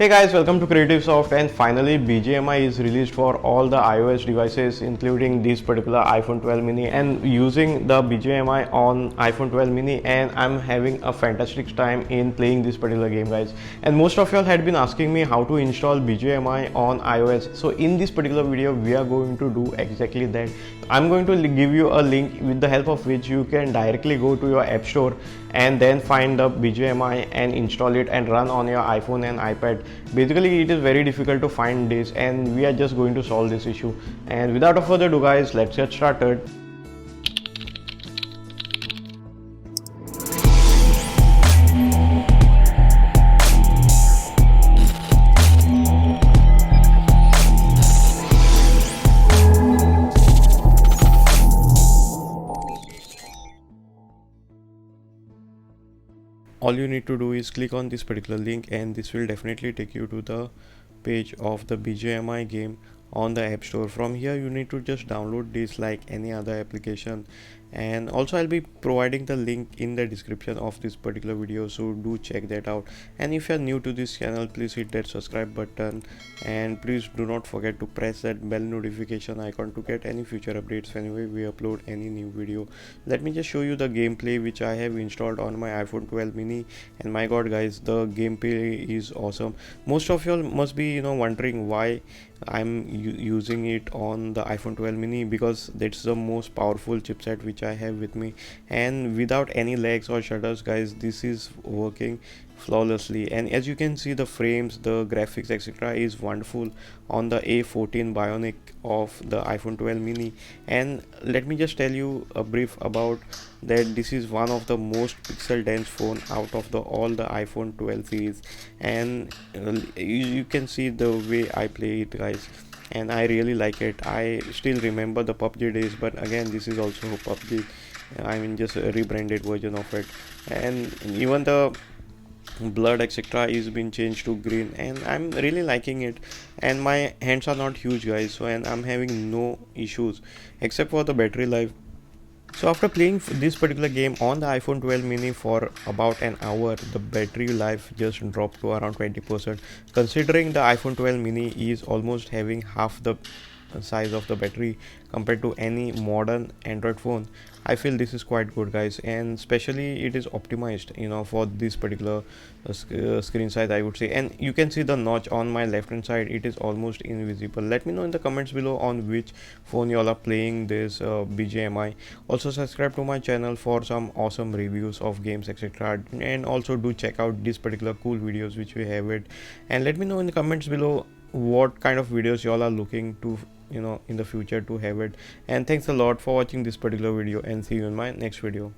Hey guys, welcome to Creative Soft, and finally BGMI is released for all the iOS devices including this particular iPhone 12 mini, and using the BGMI on iPhone 12 mini, and I'm having a fantastic time in playing this particular game guys. And most of y'all had been asking me how to install BGMI on iOS, so in this particular video we are going to do exactly that. I'm going to give you a link with the help of which you can directly go to your app store and then find the BGMI and install it and run on your iPhone and iPad. Basically it is very difficult to find this, and we are just going to solve this issue. And without further ado guys, let's get started. All you need to do is click on this particular link, and this will definitely take you to the page of the BGMI game on the App Store. From here you need to just download this like any other application, and also I'll be providing the link in the description of this particular video, so do check that out. And if you're new to this channel, please hit that subscribe button, and please do not forget to press that bell notification icon to get any future updates whenever we upload any new video. Let me just show you the gameplay which I have installed on my iPhone 12 mini, and my god guys, the gameplay is awesome. Most of y'all must be wondering why I'm using it on the iPhone 12 mini, because that's the most powerful chipset which I have with me, and without any lags or shudders guys, this is working flawlessly. And as you can see, the frames, the graphics, etc. is wonderful on the A14 Bionic of the iPhone 12 mini. And let me just tell you a brief about that. This is one of the most pixel dense phone out of all the iPhone 12 series, and you can see the way I play it guys, and I really like it. I still remember the PUBG days, but again this is also PUBG, I mean just a rebranded version of it. And even the blood etc is been changed to green, and I'm really liking it. And my hands are not huge guys, so and I'm having no issues except for the battery life. So after playing this particular game on the iPhone 12 mini for about an hour, the battery life just dropped to around 20%. Considering the iPhone 12 mini is almost having half the size of the battery compared to any modern Android phone, I feel this is quite good guys. And especially it is optimized for this particular screen size, I would say. And you can see the notch on my left hand side, it is almost invisible. Let me know in the comments below on which phone you all are playing this BGMI. Also subscribe to my channel for some awesome reviews of games etc, and also do check out this particular cool videos which we have it. And let me know in the comments below what kind of videos y'all are looking to in the future to have it. And thanks a lot for watching this particular video, and see you in my next video.